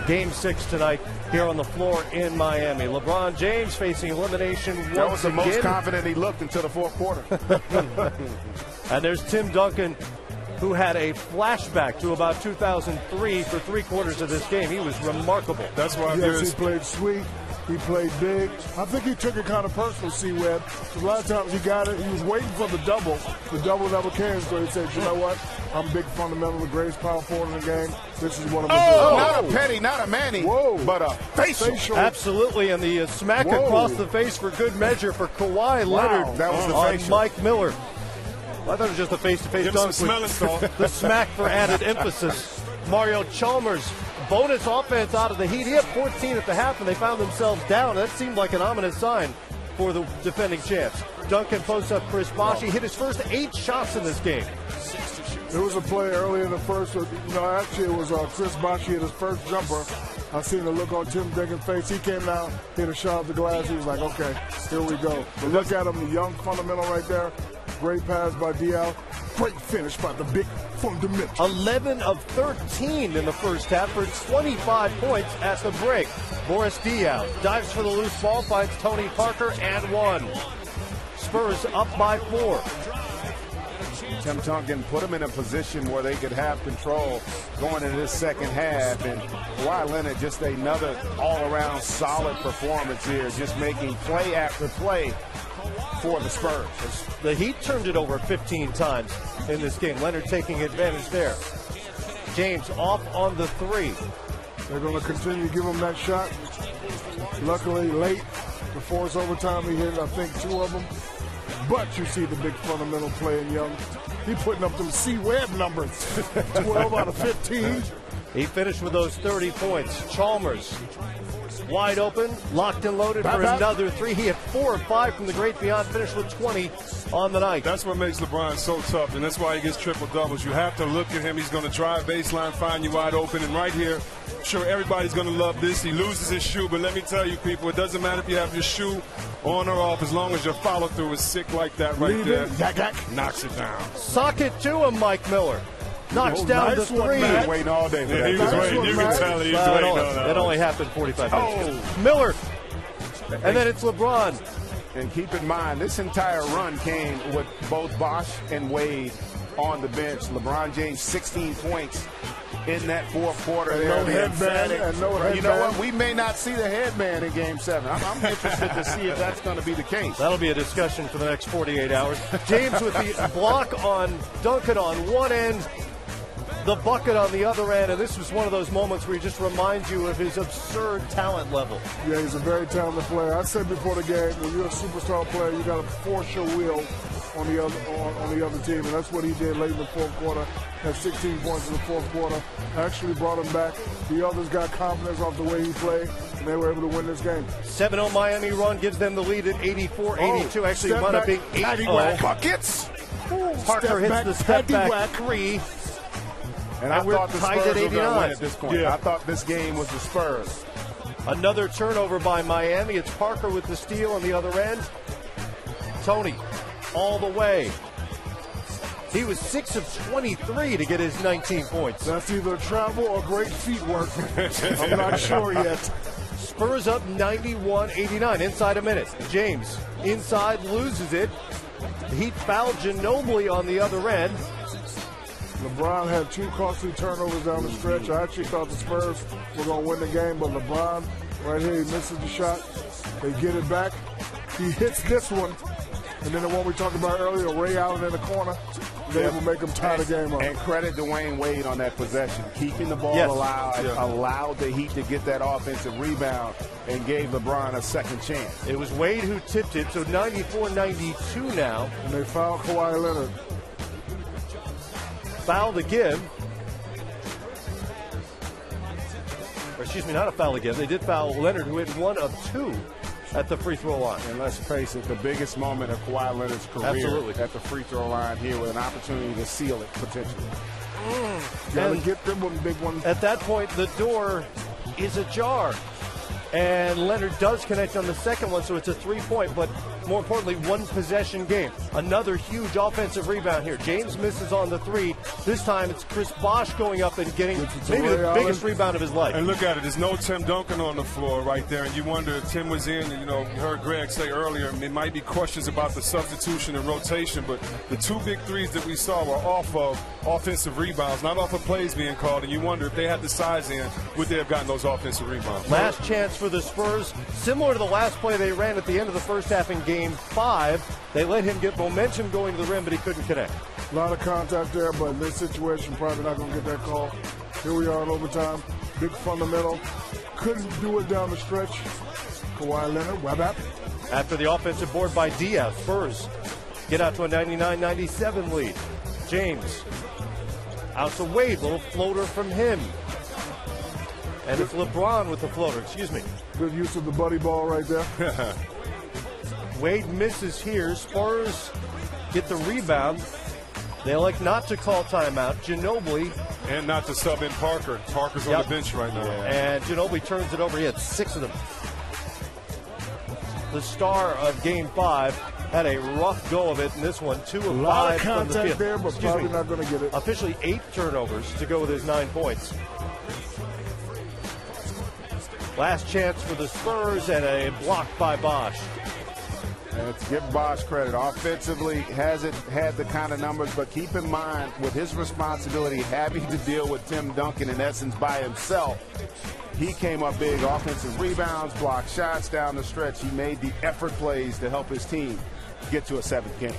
Game 6 tonight here on the floor in Miami. LeBron James facing elimination once again. That was the most confident he looked until the fourth quarter. And there's Tim Duncan, who had a flashback to about 2003 for 3/4 of this game. He was remarkable. That's why he played sweet. He played big. I think he took it kind of personal, C-Web. A lot of times he got it. He was waiting for the double. The double never came, so he said, you know what? I'm big fundamental, the greatest power forward in the game. This is what I'm going to do. Oh, not a penny, not a manny, but a facial. Absolutely, and the smack across the face for good measure for Kawhi Leonard. That was the on facial. Mike Miller. I thought it was just a face-to-face dunk with the smack for added emphasis. Mario Chalmers, bonus offense out of the Heat. He had 14 at the half, and they found themselves down. That seemed like an ominous sign for the defending champs. Duncan posts up Chris Bosh. He hit his first 8 shots in this game. There was a play early in the first. Actually, it was Chris Bosh. He hit his first jumper. I seen the look on Tim Duncan's face. He came out, hit a shot at the glass. He was like, okay, here we go. But look at him, the young fundamental right there. Great pass by Diaw. Great finish by the big fundamental. 11 of 13 in the first half for 25 points at the break. Boris Diaw dives for the loose ball, finds Tony Parker and 1. Spurs up by 4. Tim Duncan put them in a position where they could have control going into this second half. And Kawhi Leonard, just another all-around solid performance here, just making play after play for the Spurs. The Heat turned it over 15 times in this game. Leonard taking advantage there. James off on the 3. They're going to continue to give him that shot. Luckily, late, before it's overtime, he hit, I think, 2 of them. But you see the big fundamental playing young. He putting up them C-Web numbers. 12 out of 15. He finished with those 30 points. Chalmers wide open, locked and loaded for another 3. He had 4 of 5 from the great beyond, finished with 20 on the night. That's what makes LeBron so tough, and that's why he gets triple-doubles. You have to look at him. He's going to drive baseline, find you wide open, and right here, I'm sure everybody's going to love this. He loses his shoe, but let me tell you, people, it doesn't matter if you have your shoe on or off, as long as your follow-through is sick like that right there. Knocks it down. Sock it to him, Mike Miller. Knocks down the 3. He was waiting all day for that. He was waiting. You can tell he was waiting on that. It only happened 45 minutes. Miller. And then it's LeBron. And keep in mind, this entire run came with both Bosh and Wade on the bench. LeBron James, 16 points in that fourth quarter. No headband and no headband. You know what? We may not see the headband in Game 7. I'm interested to see if that's going to be the case. That'll be a discussion for the next 48 hours. James with the block on Duncan on one end, the bucket on the other end, and this was one of those moments where he just reminds you of his absurd talent level. Yeah, he's a very talented player. I said before the game, when you're a superstar player, you got to force your will on the other team, and that's what he did late in the fourth quarter. Had 16 points in the fourth quarter. Actually brought him back. The others got confidence off the way he played, and they were able to win this game. 7-0 Miami run gives them the lead at 84-82. Actually, it wound up being 8-0. Buckets. Parker hits the step-back 3. And I thought the Spurs were going to win at this point. Yeah. I thought this game was the Spurs. Another turnover by Miami. It's Parker with the steal on the other end. Tony all the way. He was 6 of 23 to get his 19 points. That's either travel or great feet work. I'm not sure yet. Spurs up 91-89 inside a minute. James inside loses it. The Heat fouled Ginobili on the other end. LeBron had 2 costly turnovers down the stretch. I actually thought the Spurs were going to win the game, but LeBron, right here, he misses the shot. They get it back. He hits this one. And then the one we talked about earlier, Ray Allen in the corner, they will make him tie the game up. And credit Dwayne Wade on that possession. Keeping the ball allowed the Heat to get that offensive rebound and gave LeBron a second chance. It was Wade who tipped it, so 94-92 now. And they fouled Kawhi Leonard. Foul to give. Or excuse me, not a foul again. They did foul Leonard, who hit 1 of 2 at the free throw line. And let's face it, the biggest moment of Kawhi Leonard's career at the free throw line here with an opportunity to seal it potentially. Gotta get them one big one. At that point, the door is ajar. And Leonard does connect on the second one, so it's a 3-point. But more importantly, one possession game. Another huge offensive rebound here. James misses on the three. This time it's Chris Bosh going up and getting maybe the biggest rebound of his life. And look at it. There's no Tim Duncan on the floor right there. And you wonder if Tim was in, and, you heard Greg say earlier, it might be questions about the substitution and rotation, but the two big threes that we saw were off of offensive rebounds, not off of plays being called. And you wonder if they had the size in, would they have gotten those offensive rebounds? Last chance for the Spurs, similar to the last play they ran at the end of the first half in Game 5. They let him get momentum going to the rim, but he couldn't connect. A lot of contact there, but in this situation, probably not going to get that call. Here we are in overtime. Big fundamental. Couldn't do it down the stretch. Kawhi Leonard, web app. After the offensive board by Diaz, Spurs get out to a 99-97 lead. James out to Wade, little floater from him. And it's LeBron with the floater, excuse me. Good use of the buddy ball right there. Wade misses here. Spurs get the rebound. They elect not to call timeout. Ginobili. And not to sub in Parker. Parker's on the bench right now. And Ginobili turns it over. He had 6 of them. The star of Game 5 had a rough go of it in this one. 2 of 5 A lot of from the contact field. there, but probably not going to get it. Officially 8 turnovers to go with his 9 points. Last chance for the Spurs and a block by Bosh. Let's give Bosh credit. Offensively, hasn't had the kind of numbers, but keep in mind, with his responsibility having to deal with Tim Duncan in essence by himself, he came up big. Offensive rebounds, block shots down the stretch. He made the effort plays to help his team get to a 7th game.